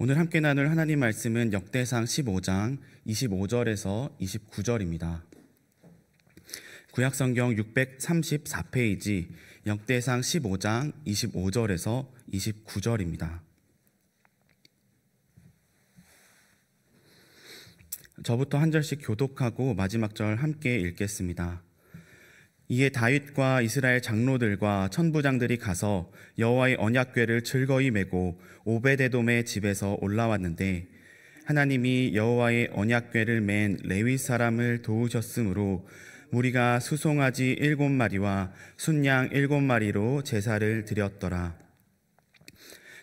오늘 함께 나눌 하나님 말씀은 역대상 15장 25절에서 29절입니다. 구약성경 634페이지 역대상 15장 25절에서 29절입니다. 저부터 한 절씩 교독하고 마지막 절 함께 읽겠습니다. 이에 다윗과 이스라엘 장로들과 천부장들이 가서 여호와의 언약궤를 즐거이 메고 오베데돔의 집에서 올라왔는데 하나님이 여호와의 언약궤를 맨 레위 사람을 도우셨으므로 무리가 수송아지 7마리와 순양 7마리로 제사를 드렸더라.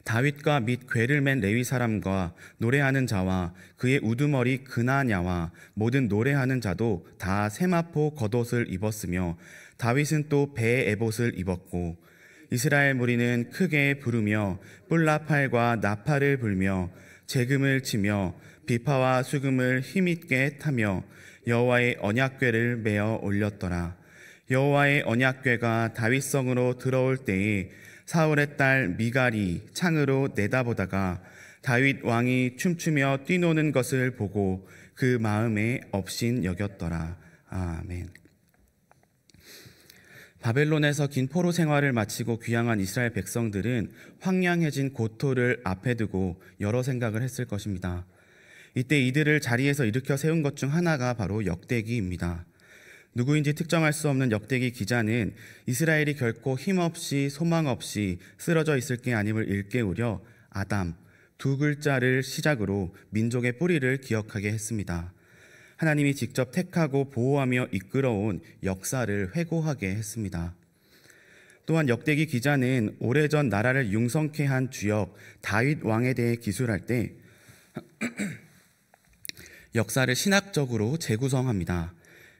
다윗과 및 궤를 맨 레위 사람과 노래하는 자와 그의 우두머리 그나냐와 모든 노래하는 자도 다 세마포 겉옷을 입었으며 다윗은 또 배 에봇을 입었고 이스라엘 무리는 크게 부르며 뿔나팔과 나팔을 불며 재금을 치며 비파와 수금을 힘있게 타며 여호와의 언약궤를 메어 올렸더라. 여호와의 언약궤가 다윗성으로 들어올 때에 사울의 딸 미갈이 창으로 내다보다가 다윗 왕이 춤추며 뛰노는 것을 보고 그 마음에 업신 여겼더라. 아멘. 바벨론에서 긴 포로 생활을 마치고 귀향한 이스라엘 백성들은 황량해진 고토를 앞에 두고 여러 생각을 했을 것입니다. 이때 이들을 자리에서 일으켜 세운 것 중 하나가 바로 역대기입니다. 누구인지 특정할 수 없는 역대기 기자는 이스라엘이 결코 힘없이 소망 없이 쓰러져 있을 게 아님을 일깨우려 아담 두 글자를 시작으로 민족의 뿌리를 기억하게 했습니다. 하나님이 직접 택하고 보호하며 이끌어온 역사를 회고하게 했습니다. 또한 역대기 기자는 오래전 나라를 융성케 한 주역 다윗 왕에 대해 기술할 때 역사를 신학적으로 재구성합니다.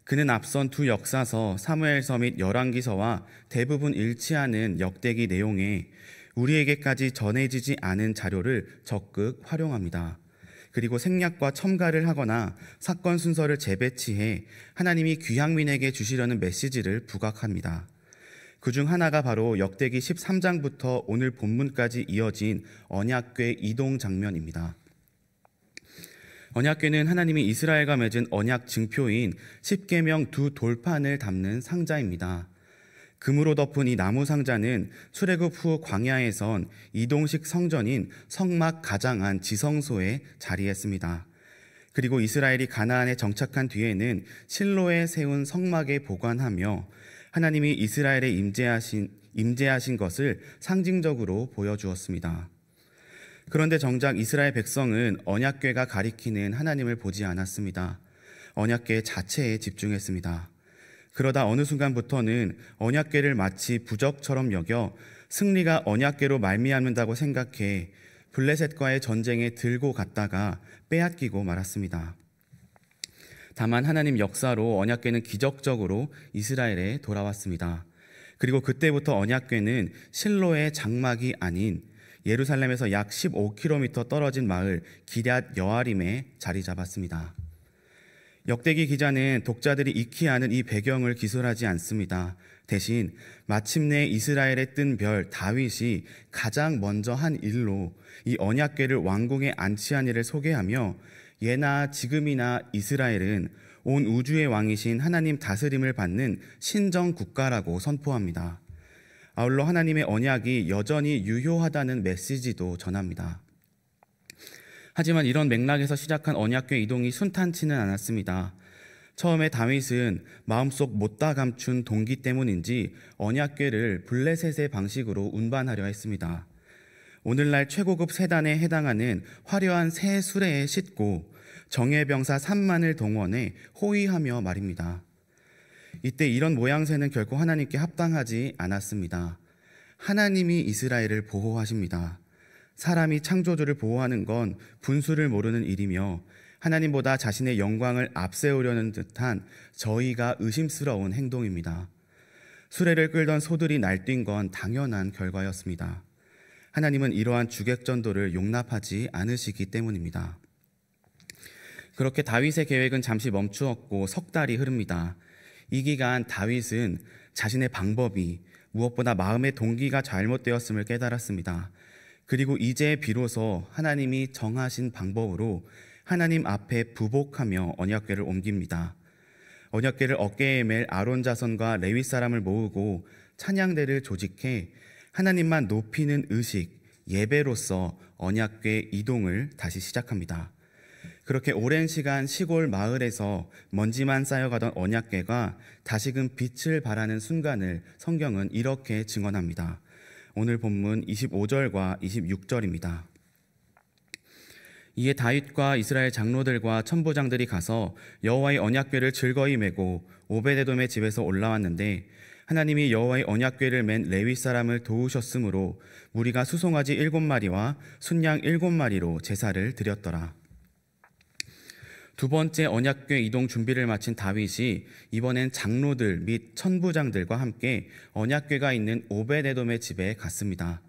그는 앞선 두 역사서 사무엘서 및 열왕기서와 대부분 일치하는 역대기 내용에 우리에게까지 전해지지 않은 자료를 적극 활용합니다. 그리고 생략과 첨가를 하거나 사건 순서를 재배치해 하나님이 귀향민에게 주시려는 메시지를 부각합니다. 그중 하나가 바로 역대기 13장부터 오늘 본문까지 이어진 언약궤 이동 장면입니다. 언약궤는 하나님이 이스라엘과 맺은 언약 증표인 십계명 두 돌판을 담는 상자입니다. 금으로 덮은 이 나무 상자는 출애굽 후 광야에선 이동식 성전인 성막 가장한 지성소에 자리했습니다. 그리고 이스라엘이 가나안에 정착한 뒤에는 실로에 세운 성막에 보관하며 하나님이 이스라엘에 임재하신 것을 상징적으로 보여주었습니다. 그런데 정작 이스라엘 백성은 언약궤가 가리키는 하나님을 보지 않았습니다. 언약궤 자체에 집중했습니다. 그러다 어느 순간부터는 언약궤를 마치 부적처럼 여겨 승리가 언약궤로 말미암는다고 생각해 블레셋과의 전쟁에 들고 갔다가 빼앗기고 말았습니다. 다만 하나님 역사로 언약궤는 기적적으로 이스라엘에 돌아왔습니다. 그리고 그때부터 언약궤는 실로의 장막이 아닌 예루살렘에서 약 15km 떨어진 마을 기럇 여아림에 자리 잡았습니다. 역대기 기자는 독자들이 익히 아는 이 배경을 기술하지 않습니다. 대신 마침내 이스라엘에 뜬 별 다윗이 가장 먼저 한 일로 이 언약궤를 왕궁에 안치한 일을 소개하며 예나 지금이나 이스라엘은 온 우주의 왕이신 하나님 다스림을 받는 신정 국가라고 선포합니다. 아울러 하나님의 언약이 여전히 유효하다는 메시지도 전합니다. 하지만 이런 맥락에서 시작한 언약궤 이동이 순탄치는 않았습니다. 처음에 다윗은 마음속 못다 감춘 동기 때문인지 언약궤를 블레셋의 방식으로 운반하려 했습니다. 오늘날 최고급 세단에 해당하는 화려한 새 수레에 싣고 정예병사 3만을 동원해 호위하며 말입니다. 이때 이런 모양새는 결코 하나님께 합당하지 않았습니다. 하나님이 이스라엘을 보호하십니다. 사람이 창조주를 보호하는 건 분수를 모르는 일이며 하나님보다 자신의 영광을 앞세우려는 듯한 저희가 의심스러운 행동입니다. 수레를 끌던 소들이 날뛴 건 당연한 결과였습니다. 하나님은 이러한 주객전도를 용납하지 않으시기 때문입니다. 그렇게 다윗의 계획은 잠시 멈추었고 석 달이 흐릅니다. 이 기간 다윗은 자신의 방법이 무엇보다 마음의 동기가 잘못되었음을 깨달았습니다. 그리고 이제 비로소 하나님이 정하신 방법으로 하나님 앞에 부복하며 언약궤를 옮깁니다. 언약궤를 어깨에 맬 아론 자손과 레위 사람을 모으고 찬양대를 조직해 하나님만 높이는 의식, 예배로서 언약궤 이동을 다시 시작합니다. 그렇게 오랜 시간 시골 마을에서 먼지만 쌓여가던 언약궤가 다시금 빛을 발하는 순간을 성경은 이렇게 증언합니다. 오늘 본문 25절과 26절입니다. 이에 다윗과 이스라엘 장로들과 천부장들이 가서 여호와의 언약궤를 즐거이 메고 오베데돔의 집에서 올라왔는데 하나님이 여호와의 언약궤를 맨 레위 사람을 도우셨으므로 무리가 수송아지 7마리와 순양 7마리로 제사를 드렸더라. 두 번째 언약궤 이동 준비를 마친 다윗이 이번엔 장로들 및 천부장들과 함께 언약궤가 있는 오베데돔의 집에 갔습니다.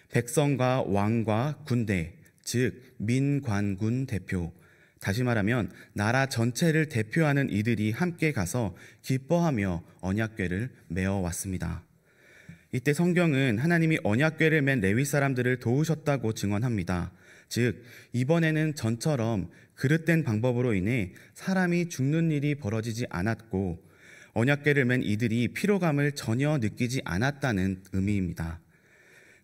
백성과 왕과 군대, 즉 민관군 대표, 다시 말하면 나라 전체를 대표하는 이들이 함께 가서 기뻐하며 언약궤를 메어 왔습니다. 이때 성경은 하나님이 언약궤를 맨 레위 사람들을 도우셨다고 증언합니다. 즉 이번에는 전처럼 그릇된 방법으로 인해 사람이 죽는 일이 벌어지지 않았고 언약궤를 맨 이들이 피로감을 전혀 느끼지 않았다는 의미입니다.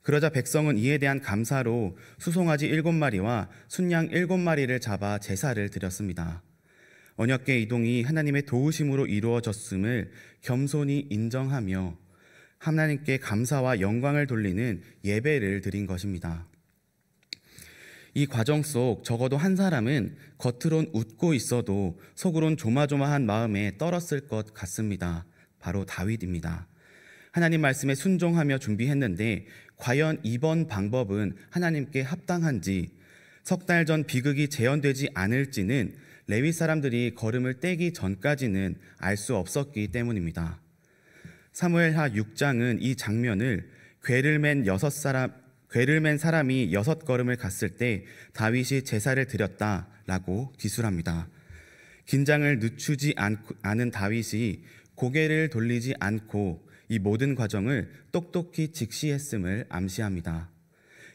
그러자 백성은 이에 대한 감사로 수송아지 7마리와 순양 7마리를 잡아 제사를 드렸습니다. 언약궤 이동이 하나님의 도우심으로 이루어졌음을 겸손히 인정하며 하나님께 감사와 영광을 돌리는 예배를 드린 것입니다. 이 과정 속 적어도 한 사람은 겉으론 웃고 있어도 속으론 조마조마한 마음에 떨었을 것 같습니다. 바로 다윗입니다. 하나님 말씀에 순종하며 준비했는데 과연 이번 방법은 하나님께 합당한지, 석 달 전 비극이 재현되지 않을지는 레위 사람들이 걸음을 떼기 전까지는 알 수 없었기 때문입니다. 사무엘하 6장은 이 장면을 궤를 맨 사람이 6걸음을 갔을 때 다윗이 제사를 드렸다라고 기술합니다. 긴장을 늦추지 않은 다윗이 고개를 돌리지 않고 이 모든 과정을 똑똑히 직시했음을 암시합니다.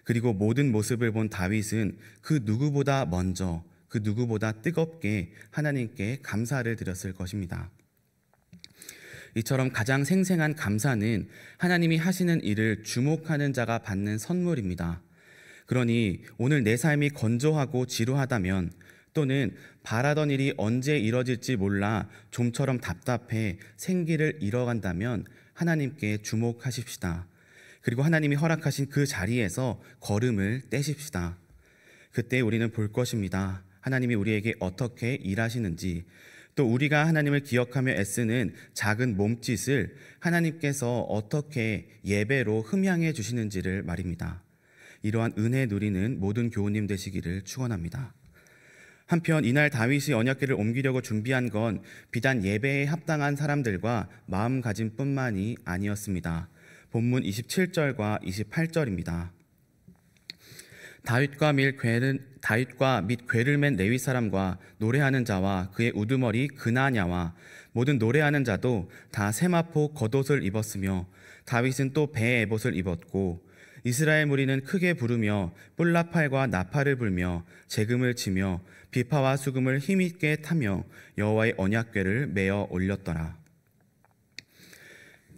그리고 모든 모습을 본 다윗은 그 누구보다 먼저, 그 누구보다 뜨겁게 하나님께 감사를 드렸을 것입니다. 이처럼 가장 생생한 감사는 하나님이 하시는 일을 주목하는 자가 받는 선물입니다. 그러니 오늘 내 삶이 건조하고 지루하다면, 또는 바라던 일이 언제 이뤄질지 몰라 좀처럼 답답해 생기를 잃어간다면 하나님께 주목하십시다. 그리고 하나님이 허락하신 그 자리에서 걸음을 떼십시다. 그때 우리는 볼 것입니다. 하나님이 우리에게 어떻게 일하시는지, 또 우리가 하나님을 기억하며 애쓰는 작은 몸짓을 하나님께서 어떻게 예배로 흠양해 주시는지를 말입니다. 이러한 은혜 누리는 모든 교우님 되시기를 축원합니다. 한편 이날 다윗이 언약궤를 옮기려고 준비한 건 비단 예배에 합당한 사람들과 마음가짐뿐만이 아니었습니다. 본문 27절과 28절입니다. 다윗과 및 궤를 맨 레위 사람과 노래하는 자와 그의 우두머리 그나냐와 모든 노래하는 자도 다 세마포 겉옷을 입었으며 다윗은 또 배의 에봇을 입었고 이스라엘 무리는 크게 부르며 뿔나팔과 나팔을 불며 재금을 치며 비파와 수금을 힘있게 타며 여호와의 언약궤를 메어 올렸더라.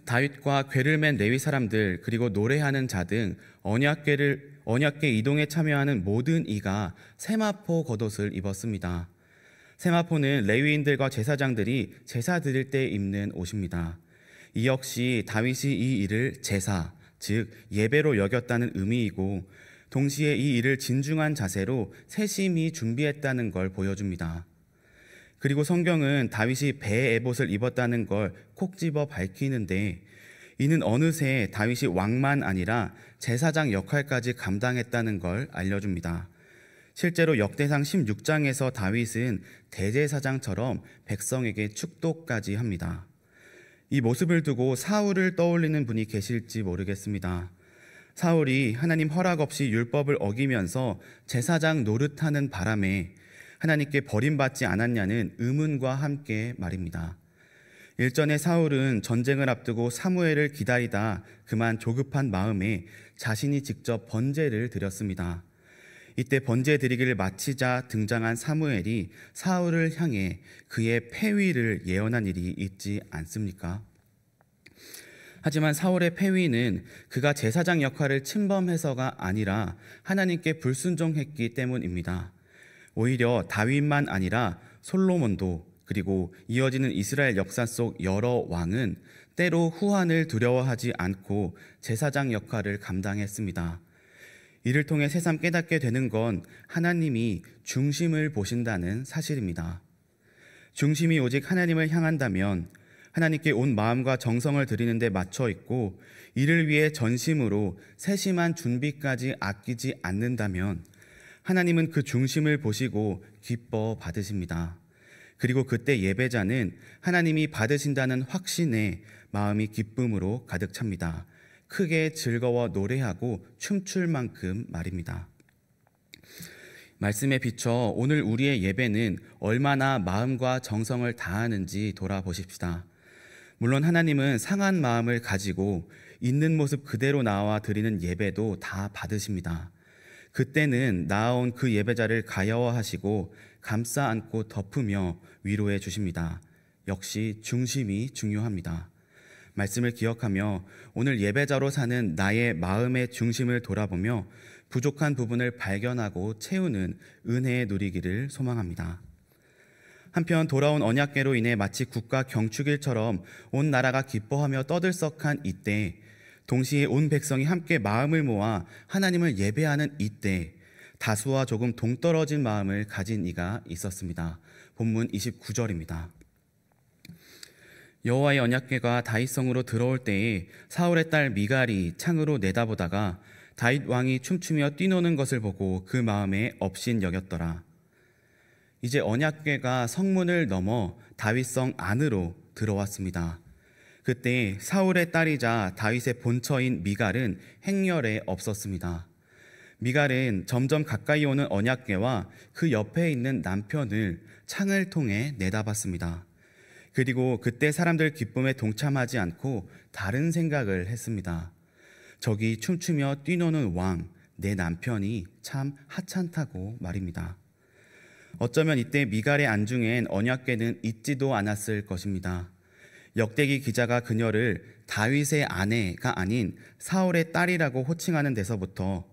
다윗과 궤를 맨 레위 사람들, 그리고 노래하는 자 등 언약궤 이동에 참여하는 모든 이가 세마포 겉옷을 입었습니다. 세마포는 레위인들과 제사장들이 제사 드릴 때 입는 옷입니다. 이 역시 다윗이 이 일을 제사, 즉 예배로 여겼다는 의미이고, 동시에 이 일을 진중한 자세로 세심히 준비했다는 걸 보여줍니다. 그리고 성경은 다윗이 배의 에봇을 입었다는 걸 콕 집어 밝히는데, 이는 어느새 다윗이 왕만 아니라 제사장 역할까지 감당했다는 걸 알려줍니다. 실제로 역대상 16장에서 다윗은 대제사장처럼 백성에게 축도까지 합니다. 이 모습을 두고 사울을 떠올리는 분이 계실지 모르겠습니다. 사울이 하나님 허락 없이 율법을 어기면서 제사장 노릇하는 바람에 하나님께 버림받지 않았냐는 의문과 함께 말입니다. 일전에 사울은 전쟁을 앞두고 사무엘을 기다리다 그만 조급한 마음에 자신이 직접 번제를 드렸습니다. 이때 번제 드리기를 마치자 등장한 사무엘이 사울을 향해 그의 패위를 예언한 일이 있지 않습니까? 하지만 사울의 패위는 그가 제사장 역할을 침범해서가 아니라 하나님께 불순종했기 때문입니다. 오히려 다윗만 아니라 솔로몬도 그리고 이어지는 이스라엘 역사 속 여러 왕은 때로 후한을 두려워하지 않고 제사장 역할을 감당했습니다. 이를 통해 새삼 깨닫게 되는 건 하나님이 중심을 보신다는 사실입니다. 중심이 오직 하나님을 향한다면 하나님께 온 마음과 정성을 드리는 데 맞춰 있고 이를 위해 전심으로 세심한 준비까지 아끼지 않는다면 하나님은 그 중심을 보시고 기뻐 받으십니다. 그리고 그때 예배자는 하나님이 받으신다는 확신에 마음이 기쁨으로 가득 찹니다. 크게 즐거워 노래하고 춤출 만큼 말입니다. 말씀에 비춰 오늘 우리의 예배는 얼마나 마음과 정성을 다하는지 돌아보십시다. 물론 하나님은 상한 마음을 가지고 있는 모습 그대로 나와 드리는 예배도 다 받으십니다. 그때는 나아온 그 예배자를 가여워하시고 감싸 안고 덮으며 위로해 주십니다. 역시 중심이 중요합니다. 말씀을 기억하며 오늘 예배자로 사는 나의 마음의 중심을 돌아보며 부족한 부분을 발견하고 채우는 은혜에 누리기를 소망합니다. 한편 돌아온 언약궤로 인해 마치 국가 경축일처럼 온 나라가 기뻐하며 떠들썩한 이때, 동시에 온 백성이 함께 마음을 모아 하나님을 예배하는 이때 다수와 조금 동떨어진 마음을 가진 이가 있었습니다. 본문 29절입니다. 여호와의 언약궤가 다윗성으로 들어올 때에 사울의 딸 미갈이 창으로 내다보다가 다윗 왕이 춤추며 뛰노는 것을 보고 그 마음에 업신 여겼더라. 이제 언약궤가 성문을 넘어 다윗성 안으로 들어왔습니다. 그때 사울의 딸이자 다윗의 본처인 미갈은 행렬에 없었습니다. 미갈은 점점 가까이 오는 언약궤와 그 옆에 있는 남편을 창을 통해 내다봤습니다. 그리고 그때 사람들 기쁨에 동참하지 않고 다른 생각을 했습니다. 저기 춤추며 뛰노는 왕, 내 남편이 참 하찮다고 말입니다. 어쩌면 이때 미갈의 안중엔 언약궤는 있지도 않았을 것입니다. 역대기 기자가 그녀를 다윗의 아내가 아닌 사울의 딸이라고 호칭하는 데서부터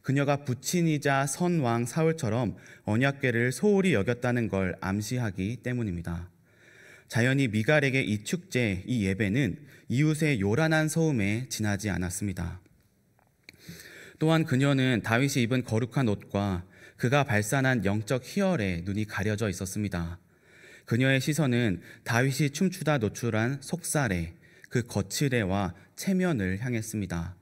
그녀가 부친이자 선왕 사울처럼 언약궤를 소홀히 여겼다는 걸 암시하기 때문입니다. 자연히 미갈에게 이 축제, 이 예배는 이웃의 요란한 소음에 지나지 않았습니다. 또한 그녀는 다윗이 입은 거룩한 옷과 그가 발산한 영적 희열에 눈이 가려져 있었습니다. 그녀의 시선은 다윗이 춤추다 노출한 속살에 그 거칠애와 체면을 향했습니다.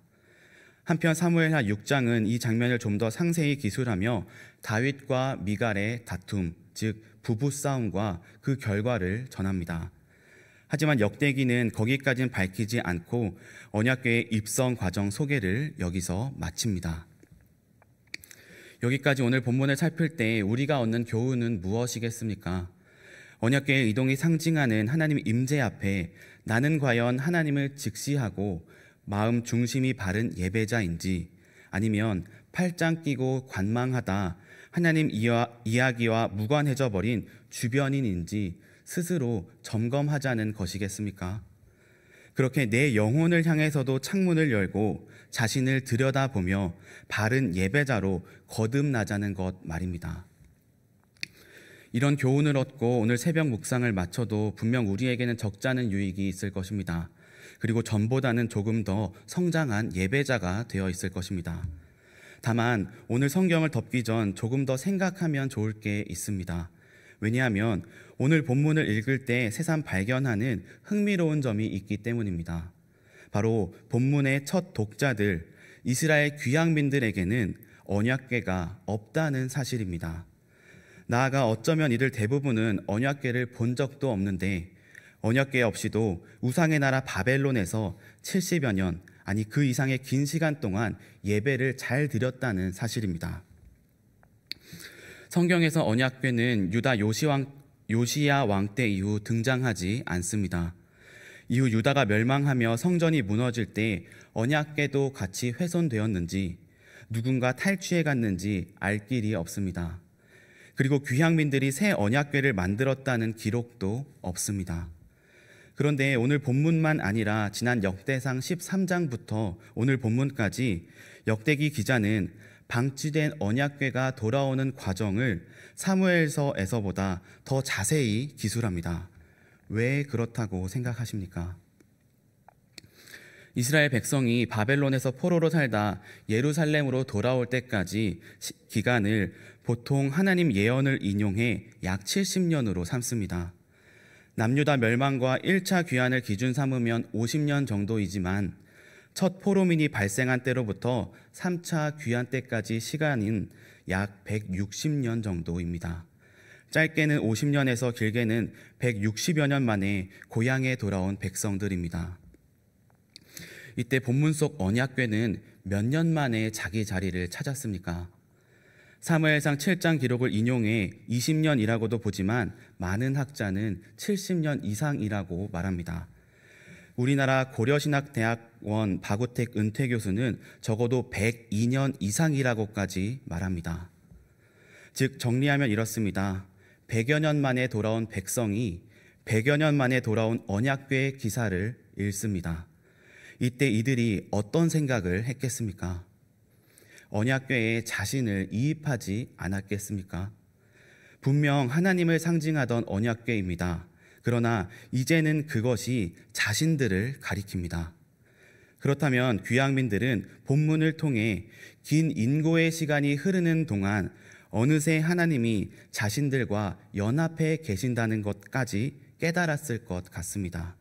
한편 사무엘하 6장은 이 장면을 좀 더 상세히 기술하며 다윗과 미갈의 다툼, 즉 부부싸움과 그 결과를 전합니다. 하지만 역대기는 거기까지는 밝히지 않고 언약궤의 입성 과정 소개를 여기서 마칩니다. 여기까지 오늘 본문을 살필 때 우리가 얻는 교훈은 무엇이겠습니까? 언약궤의 이동이 상징하는 하나님의 임재 앞에 나는 과연 하나님을 직시하고 마음 중심이 바른 예배자인지 아니면 팔짱 끼고 관망하다 하나님 이야기와 무관해져 버린 주변인인지 스스로 점검하자는 것이겠습니까? 그렇게 내 영혼을 향해서도 창문을 열고 자신을 들여다보며 바른 예배자로 거듭나자는 것 말입니다. 이런 교훈을 얻고 오늘 새벽 묵상을 마쳐도 분명 우리에게는 적잖은 유익이 있을 것입니다. 그리고 전보다는 조금 더 성장한 예배자가 되어 있을 것입니다. 다만 오늘 성경을 덮기 전 조금 더 생각하면 좋을 게 있습니다. 왜냐하면 오늘 본문을 읽을 때 새삼 발견하는 흥미로운 점이 있기 때문입니다. 바로 본문의 첫 독자들, 이스라엘 귀향민들에게는 언약궤가 없다는 사실입니다. 나아가 어쩌면 이들 대부분은 언약궤를 본 적도 없는데 언약궤 없이도 우상의 나라 바벨론에서 70여 년, 아니 그 이상의 긴 시간 동안 예배를 잘 드렸다는 사실입니다. 성경에서 언약궤는 유다 요시야 왕 때 이후 등장하지 않습니다. 이후 유다가 멸망하며 성전이 무너질 때 언약궤도 같이 훼손되었는지 누군가 탈취해 갔는지 알 길이 없습니다. 그리고 귀향민들이 새 언약궤를 만들었다는 기록도 없습니다. 그런데 오늘 본문만 아니라 지난 역대상 13장부터 오늘 본문까지 역대기 기자는 방치된 언약궤가 돌아오는 과정을 사무엘서에서보다 더 자세히 기술합니다. 왜 그렇다고 생각하십니까? 이스라엘 백성이 바벨론에서 포로로 살다 예루살렘으로 돌아올 때까지 기간을 보통 하나님 예언을 인용해 약 70년으로 삼습니다. 남유다 멸망과 1차 귀환을 기준 삼으면 50년 정도이지만 첫 포로민이 발생한 때로부터 3차 귀환 때까지 시간인 약 160년 정도입니다. 짧게는 50년에서 길게는 160여 년 만에 고향에 돌아온 백성들입니다. 이때 본문 속 언약궤는 몇 년 만에 자기 자리를 찾았습니까? 사무엘상 7장 기록을 인용해 20년이라고도 보지만 많은 학자는 70년 이상이라고 말합니다. 우리나라 고려신학대학원 박우택 은퇴 교수는 적어도 102년 이상이라고까지 말합니다. 즉 정리하면 이렇습니다. 100여 년 만에 돌아온 백성이 100여 년 만에 돌아온 언약궤의 기사를 읽습니다. 이때 이들이 어떤 생각을 했겠습니까? 언약궤에 자신을 이입하지 않았겠습니까? 분명 하나님을 상징하던 언약궤입니다. 그러나 이제는 그것이 자신들을 가리킵니다. 그렇다면 귀향민들은 본문을 통해 긴 인고의 시간이 흐르는 동안 어느새 하나님이 자신들과 연합해 계신다는 것까지 깨달았을 것 같습니다.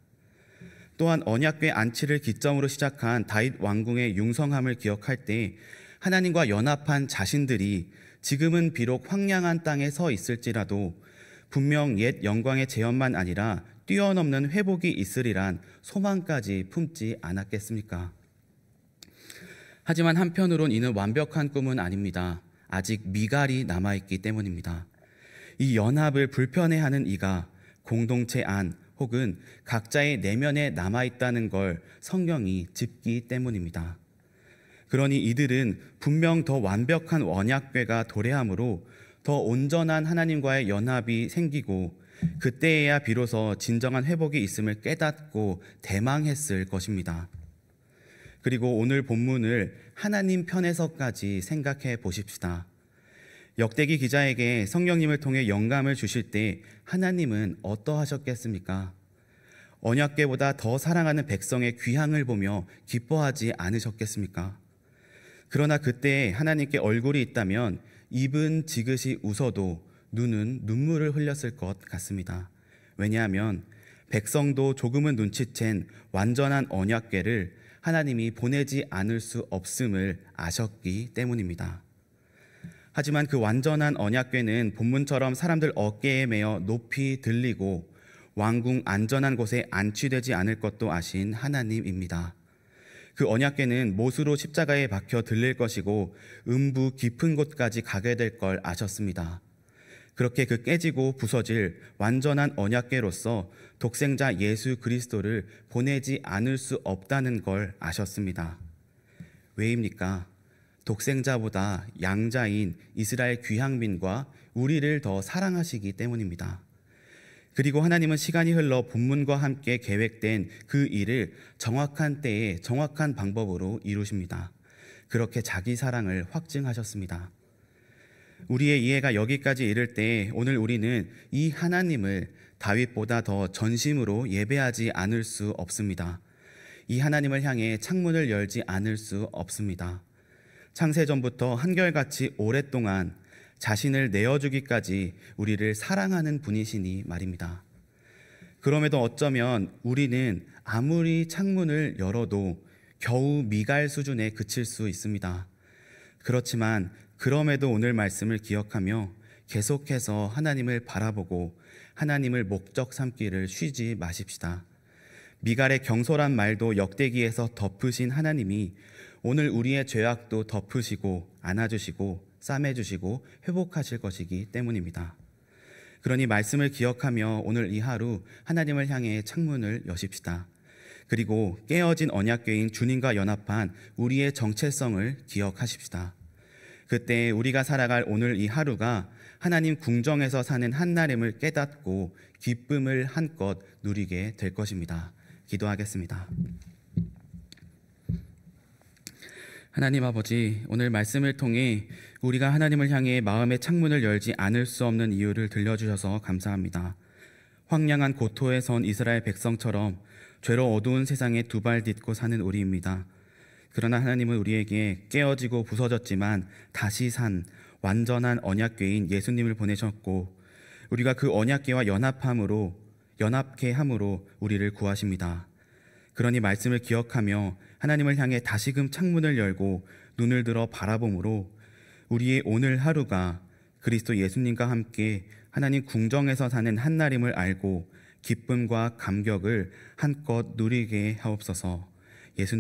또한 언약궤 안치를 기점으로 시작한 다윗 왕궁의 융성함을 기억할 때 하나님과 연합한 자신들이 지금은 비록 황량한 땅에 서 있을지라도 분명 옛 영광의 재현만 아니라 뛰어넘는 회복이 있으리란 소망까지 품지 않았겠습니까? 하지만 한편으론 이는 완벽한 꿈은 아닙니다. 아직 미갈이 남아있기 때문입니다. 이 연합을 불편해하는 이가 공동체 안 혹은 각자의 내면에 남아있다는 걸 성경이 짚기 때문입니다. 그러니 이들은 분명 더 완벽한 언약궤가 도래함으로 더 온전한 하나님과의 연합이 생기고 그때에야 비로소 진정한 회복이 있음을 깨닫고 대망했을 것입니다. 그리고 오늘 본문을 하나님 편에서까지 생각해 보십시다. 역대기 기자에게 성령님을 통해 영감을 주실 때 하나님은 어떠하셨겠습니까? 언약궤보다 더 사랑하는 백성의 귀향을 보며 기뻐하지 않으셨겠습니까? 그러나 그때 하나님께 얼굴이 있다면 입은 지그시 웃어도 눈은 눈물을 흘렸을 것 같습니다. 왜냐하면 백성도 조금은 눈치챈 완전한 언약궤를 하나님이 보내지 않을 수 없음을 아셨기 때문입니다. 하지만 그 완전한 언약궤는 본문처럼 사람들 어깨에 매어 높이 들리고 왕궁 안전한 곳에 안치되지 않을 것도 아신 하나님입니다. 그 언약궤는 못으로 십자가에 박혀 들릴 것이고 음부 깊은 곳까지 가게 될 걸 아셨습니다. 그렇게 그 깨지고 부서질 완전한 언약궤로서 독생자 예수 그리스도를 보내지 않을 수 없다는 걸 아셨습니다. 왜입니까? 독생자보다 양자인 이스라엘 귀향민과 우리를 더 사랑하시기 때문입니다. 그리고 하나님은 시간이 흘러 본문과 함께 계획된 그 일을 정확한 때에 정확한 방법으로 이루십니다. 그렇게 자기 사랑을 확증하셨습니다. 우리의 이해가 여기까지 이를 때 오늘 우리는 이 하나님을 다윗보다 더 전심으로 예배하지 않을 수 없습니다. 이 하나님을 향해 창문을 열지 않을 수 없습니다. 창세전부터 한결같이 오랫동안 자신을 내어주기까지 우리를 사랑하는 분이시니 말입니다. 그럼에도 어쩌면 우리는 아무리 창문을 열어도 겨우 미갈 수준에 그칠 수 있습니다. 그렇지만 그럼에도 오늘 말씀을 기억하며 계속해서 하나님을 바라보고 하나님을 목적 삼기를 쉬지 마십시다. 미갈의 경솔한 말도 역대기에서 덮으신 하나님이 오늘 우리의 죄악도 덮으시고 안아주시고 싸매주시고 회복하실 것이기 때문입니다. 그러니 말씀을 기억하며 오늘 이 하루 하나님을 향해 창문을 여십시다. 그리고 깨어진 언약궤인 주님과 연합한 우리의 정체성을 기억하십시다. 그때 우리가 살아갈 오늘 이 하루가 하나님 궁정에서 사는 한날임을 깨닫고 기쁨을 한껏 누리게 될 것입니다. 기도하겠습니다. 하나님 아버지, 오늘 말씀을 통해 우리가 하나님을 향해 마음의 창문을 열지 않을 수 없는 이유를 들려주셔서 감사합니다. 황량한 고토에 선 이스라엘 백성처럼 죄로 어두운 세상에 두 발 딛고 사는 우리입니다. 그러나 하나님은 우리에게 깨어지고 부서졌지만 다시 산 완전한 언약궤인 예수님을 보내셨고, 우리가 그 언약궤와 연합케 함으로 우리를 구하십니다. 그러니 말씀을 기억하며 하나님을 향해 다시금 창문을 열고 눈을 들어 바라봄으로 우리의 오늘 하루가 그리스도 예수님과 함께 하나님 궁정에서 사는 한날임을 알고 기쁨과 감격을 한껏 누리게 하옵소서. 예수님